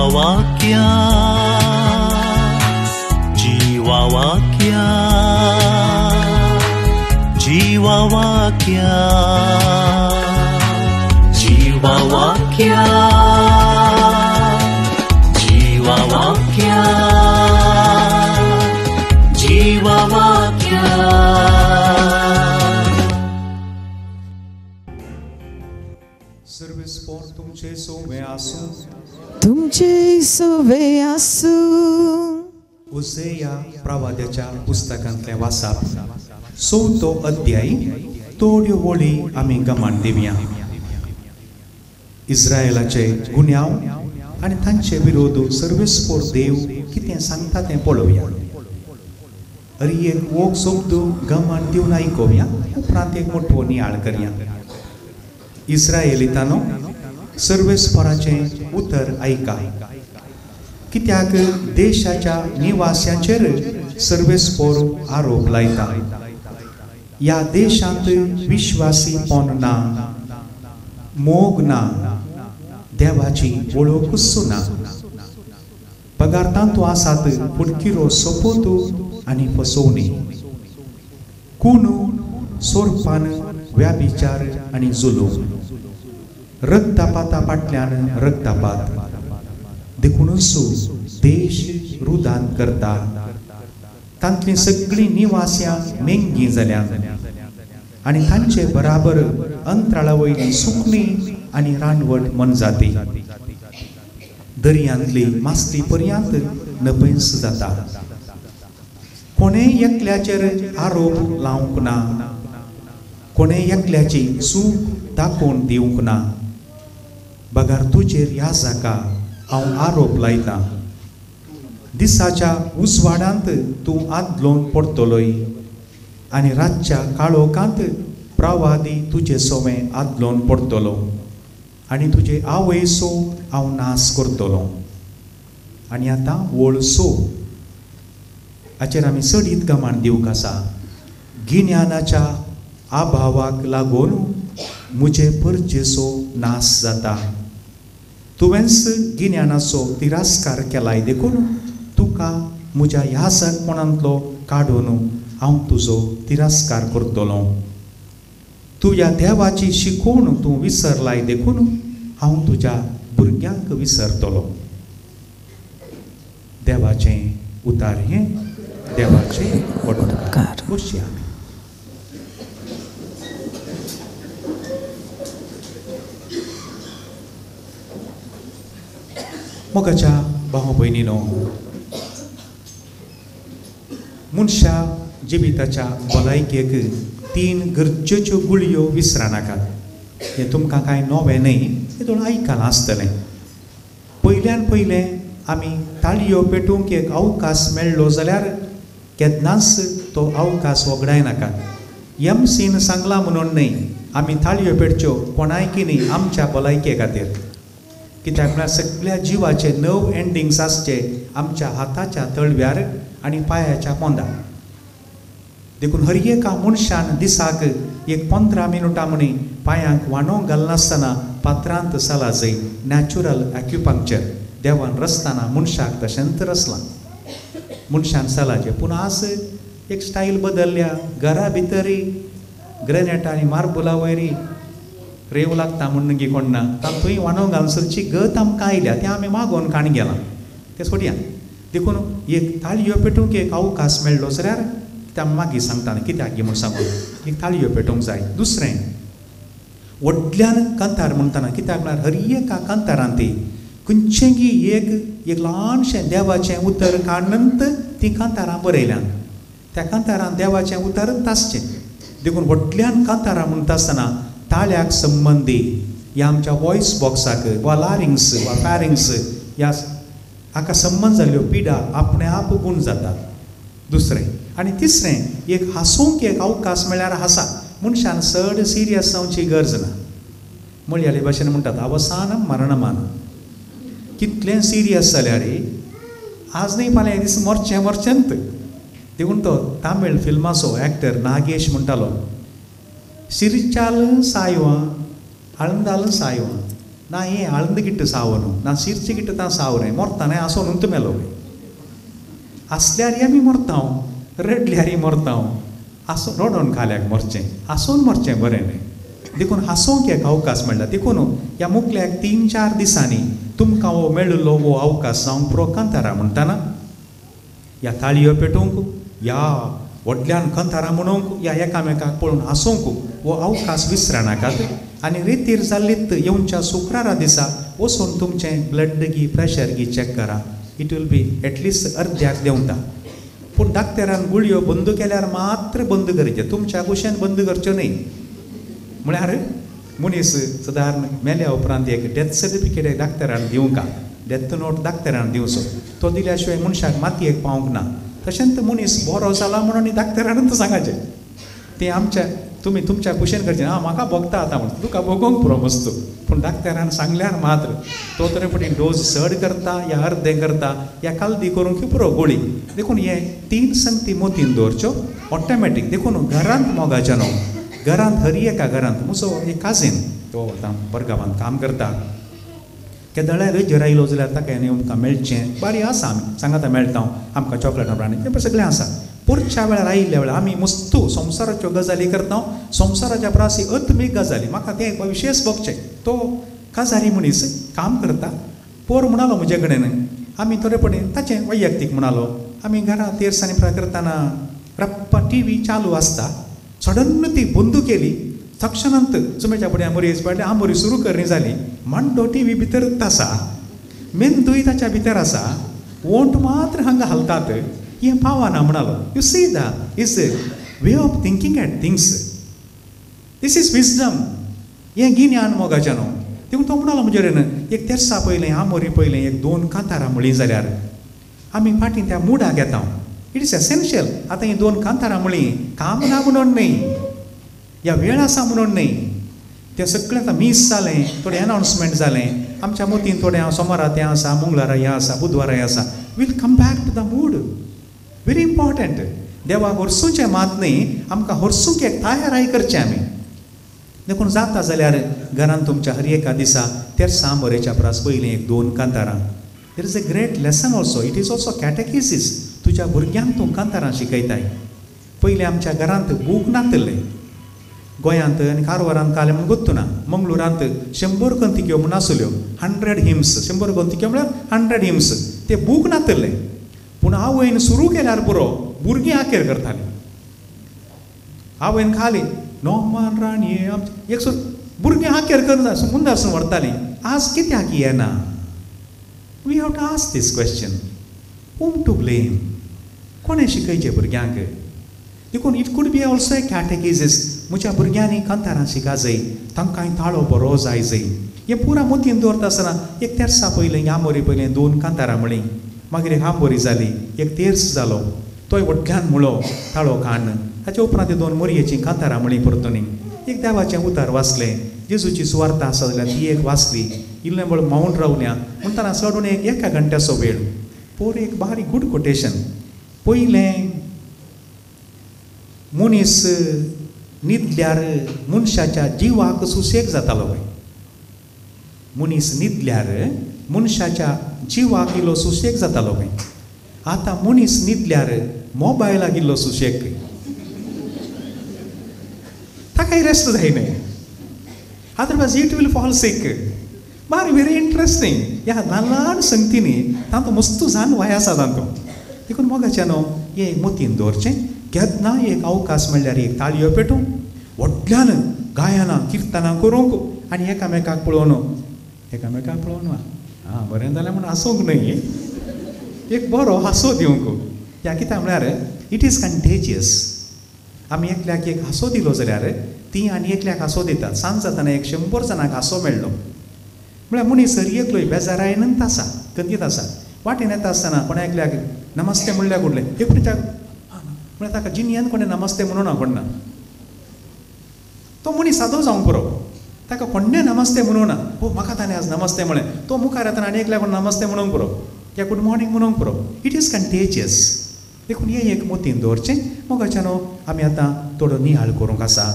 जीवावाक्या जीवावाक्या जीवावाक्या जीवावाक्या जीवावाक्या जीवावाक्या service for तुमचे सोवे आसू तुमचे सोवे आसू उसेया प्रवाद्याच्या पुस्तकांतले वाचप 6 अध्याय थोड्यो वळी आमी गमान दिवया. इस्रायलाचे गुन्यांव आनी तांचे विरोध सर्विस फॉर देव कितें सांगता तें पळोवया. अरी एक वोग शब्द गमान दिवन आयकोवया, उपरांत एक मोठो नियाळ करया. इस्रायेलितानो, सर्विस फॉराचें उतर आयका. कित्याक देशाच्या निवास्यांचेर सर्विस फॉर आरोप लायता. ह्या देशांत विश्वासीपण ना, मोग ना, देवाची वळखूच ना. पगारतांतू आसात पुडकिरो सोपोत आनी फसोवणी, खून, सोरपान, व्याभिचार आनी जुलूम, रक्तपाता फाटल्यान रक्तपात. देखूनच देश रुदान करता. तांतली सगळीं निवास्यां मेंगी जाल्यात आनी तांचे बराबर अंतराळा वयली सुकणीं आनी रानवट मनजाती. दर्यांतली मास्ती पर्यंत नपैस जाता. कोणेय एकल्याचेर आरोप लावंक ना, कोणेय एकल्याची चूक दाखोवन दिवंक ना. बगार तुजेर ह्या जाका हांव आरोप लायता. दिसाच्या उजवाडांत तूं आदलोवन पडटलोय आनी रातच्या काळोखांत प्रवादी तुजे सोवें आदलोवन पडटलो आनी तुजे आवयसो हांव नाश करतलो. आनी आतां वळ सो हाचेर आमी सडीत गमान दिवंक आसा. गिन्यानाच्या अभावाक लागून म्हजे परजेचो नाश जाता. तुवेंच गिन्यानाचो तिरस्कार केलाय, देखून तुका म्हज्या ह्यासकपणांतलो काडून हांव तुजो तिरस्कार करतलो. तूं ह्या देवाची शिकोवण तूं विसरलाय, देखून हांव तुज्या भुरग्यांक विसरतलो. देवाचें उतार हें, देवाचें वडकार. बसया. मोगाच्या भाव भयणीनो, मनशा जिविताच्या भलायकेक 3 गरजेच्यो गुळयो विसरा नाकात. हें तुमकां कांय नवें न्हय, हेतून आयकलां आसतलें. पयल्यान पयलें आमी ताळयो पेटोवंक एक अवकाश मेळ्ळो जाल्यार केन्नाच तो अवकाश वगडाय नाकात. एमसीन सांगलां म्हणून न्हय आमी ताळयो पेटच्यो कोणायकी न्हय, आमच्या भलायके खातीर. कित्याक म्हळ्यार सगळ्या जिवाचे 9 एंडिंग्स आसचे आमच्या हाताच्या तळव्यार आनी पांयाच्या पोंदार. देखून हर एका मनशान दिसाक एक 15 मिनटां म्हणी पांयांक वांणो घालनासतना पात्रांत चला जाय. नॅचरल ॲक्युपंक्चर देवान रचतना मनशाक तशेंच रचलां. मनशान चलाचें, पूण आज एक स्टायल बदलल्या. घरा भितरय ग्रेनेट आनी मार्बला वयरी रेव लागता म्हणून गी कोण ना, तातूंय वांणो घालून सरची गत आमकां आयल्या, तें आमी मागोवन काणी गेलां, तें सोडया. देखून एक ताळयो पेटोवंक एक अवकाश मेळ्ळो जाल्यार तें आमी मागीर सांगता कित्याक गी म्हूण सांगून एक ताळयो पेटोवंक जाय. दुसरें, व्हडल्यान कांतार म्हणटाना, कित्याक म्हळ्यार हर एका कांतारांत खंयचेंय एक ल्हानशें देवाचें उतर काडनंत तीं कांतारां बरयल्यान. त्या कांतारान देवाचें उतरच आसचें. देखून व्हडल्यान कांतारां म्हणटा आसतना ताळ्याक संबंदी ह्या आमच्या वॉयस बॉक्साक वा लारिंग्स वा फॅरिंग्स ह्या हाका संबंद जाल्ल्यो पिडा आपणे आप गुण जातात. दुसरें आनी तिसरें, एक हांसूंक एक अवकाश मेळ्ळ्यार हांसा. मनशान चड सिरियस जावची गरज ना. मळयाळी भाशेन म्हणटात अवसानम मरणमान. कितलें सिरियस जाल्यार आज न्हय फाल्यां दीस मरचेंत. देखून तो तामीळ फिल्माचो एक्टर नागेश म्हणटालो, सिरिचाल सायवां आळंदाल सायवां ना हें आळंद गिट्ट साव न्हू ना शिरची गिट्ट ता साव रे मोरता न्हय आसो न्हू तुमेलो आसल्यार आमी मरता रडल्यार मरता आसो रडोन खाल्याक मरचें आसोन मरचें बरें न्हय देखून हांसोंक एक अवकाश मेळटा देखून ह्या मुखल्याक 3-4 दिसांनी तुमकां हो मेळिल्लो हो अवकाश जावंक पुरो कांतारा म्हणटाना ह्या ताळयो पेटोवंक ह्या व्हडल्यान कांतारा म्हणूंक या एकामेकाक पळोवन हांसोवंक हो अवकाश विसरनाकात आनी रितीर जाल्लीत येवच्या शुक्रारा दिसा वचून तुमचें ब्लड गी प्रेशर गी चॅक करा इट वील बी एटलिस्ट अर्द्याक देंवता पूण डाक्टरान गुळयो बंद केल्यार मात्र बंद करचे तुमच्या कुशेन बंद करच्यो न्हय म्हळ्यार मनीस सादारण मेल्या उपरांत एक डेथ सर्टिफिकेट डाक्टरान दिवंक डेथ नोट डाक्टरान दिवचो तो दिल्या शिवाय मनशाक मातयेक पावंक ना तशेंच मनीस बरो जाला म्हणून डाक्टरानूच सांगचें तें आमच्या तुमी तुमच्या कुशेन करचें म्हाका भोगता आतां म्हणटा तुका भोगोवंक पुरो मस्तो पूण डाक्टरान सांगल्यार मात्र तो तरे पटी डोस चड करता या अर्दें करता या काल्दी करूंक पुरो गोळी देखून हे 3 संगती मोतीन दवरच्यो ऑटोमॅटीक देखून घरांत मोगाचें न्हू घरांत हरी एका घरांत म्हजो एक काजीन तो आतां परगांवांत काम करता केदळ्यार जर आयलो जाल्यार ताका हें आमकां मेळचें बरी आसा आमी सांगाता मेळटा आमकां चॉकलेटां प्राणी तें सगळें आसा पुरच्या वेळार आयिल्ल्या वेळार आमी मस्तू संवसाराच्यो गजाली करता संवसाराच्या प्रासी अत्मीक गजाली म्हाका तें विशेष बघचें तो काजारी मनीस काम करता पोर म्हणालो म्हजे कडेन आमी थोडे पटी ताचें वैयक्तीक म्हणालो आमी घरा तेरसांनी प्राय करतना रप्पा TV चालू आसता सडन ती बंद केली तक्षणांत चुमेच्या फुड्यान बरी येवपाक आंबोरी सुरू करणी जाली मांडो TV भितरच आसा मेंदूय ताच्या भितर आसा वोंट मात्र हांगा हालतात हें पावना म्हणालो you see that is way of thinking at things this is wisdom हें गिन्यान मोगाचें न्हू देखून तो म्हणालो म्हजे कडेन एक तेर्सा पयलें आंबोरी पयलें एक 2 कांतारां म्हळीं जाल्यार आमी फाटीं त्या मुडाक येता इट इज एसेन्शियल आतां ही 2 कांतारां म्हळीं काम ना म्हणून न्हय ह्या वेळ आसा म्हणून न्हय तें सगळें आतां मिस जालें थोडें अनाउन्समेंट जालें आमच्या मतीन थोडें हांव सोमारा तें आसा मंगळारा हें आसा बुधवारा हें आसा we'll come back to the mood very important देवाक हरसूंचें मात न्हय आमकां हरसूंक एक तयाराय करचें आमी देखून जाता जाल्यार घरांत तुमच्या हर एका दिसा तेर्सा आंबोरेच्या प्रास पयलीं एक 2 कांतारां there is a great lesson also it is also catechesis तुज्या भुरग्यांक तूं कांतारां शिकयताय पयलीं आमच्या घरांत बूक नासले गोंयांत आनी कारवारांत काले म्हूण गोत्तू ना मंगळुरांत 100 कंतिक्यो म्हूण आसल्यो 100 हिम्स 100 कंतिक्यो म्हळ्यार 100 हिम्स ते बूक नासले पूण आवयन सुरू केल्यार पुरो भुरगीं आखेर करतालीं आवयन खाली नोमान राणये आमचे एक भुरगीं आखेर करता मुंदासून व्हरतालीं आज कित्याक येना we have to ask this question whom to blame कोणें शिकयचें भुरग्यांक देखून it could be also a कॅटेकिसीस म्हज्या भुरग्यांनी कांतारां शिका जाय तांकांय ताळो बरो जाय जाय हें पुरा मतीन दवरता आसतना एक तेर्सा पयलें आंबोरी पयलें 2 कांतारां म्हळीं मागीर एक आंबोरी जाली एक तेर्स जालो तोय व्हडल्यान मुळो ताळो काण ताचे उपरांत 2 मोरयेचीं कांतारां म्हळीं परतुनी एक देवाचें उतार वाचलें जेजूची सुवार्ता आसा जाल्यार ती एक वाचली इल्लें बळ मावून रावल्या म्हणटना चडून एक घंट्याचो वेळ पोर एक बारीक गूड कोटेशन पयलें मनीस न्हिदल्यार मनशाच्या जिवाक सुसेग जातालो पळय मनीस न्हिदल्यार मनशाच्या जिवाक इल्लो सुसेग जातालो पळय आतां मनीस न्हिदल्यार मोबायलाक इल्लो सुसेग ताकाय रेस्ट जायना otherwise it will fall sick बारी व्हेरी इंट्रस्टिंग ह्या ल्हान ल्हान संगतींनी तांचो मस्तू जान वाय आसा तांचो देखून मोगाचें न्हू हें मतीन दवरचें केन्ना एक अवकाश म्हणल्यार एक ताळयो पेटोवंक व्हडल्यान गायनां किर्तनां करूंक आनी एकामेकाक पळोवन हां बरें जालें म्हूण हांसूंक न्हय एक बरो हांसो दिवंक ह्या कित्याक म्हळ्यार इट इज कंटेजियस आमी एकल्याक एक हांसो दिलो जाल्यार ती आनी एकल्याक हांसो दितात सांज जाताना एक 100 जाणांक हांसो मेळ्ळो म्हळ्यार मनीस एकलोय बेजारायनंत आसा गंदीत आसा वाटेन येता आसतना कोणा एकल्याक नमस्ते म्हणल्यार कोणलें एक म्हळ्यार ताका जिनियन कोणें नमस्ते म्हणूं ना कोण ना तो मनीस सादो जावंक पुरो ताका कोणें नमस्ते म्हणूं ना हो म्हाका ताणें आज नमस्ते म्हळें तो मुखार येतना आनी एकल्याक नमस्ते म्हणूंक पुरो या गुड मॉर्निंग म्हणूंक पुरो इट इज कंटेजियस देखून हें एक मतीन दवरचें मोगाचें न्हू आमी आतां थोडो नियाळ करूंक आसा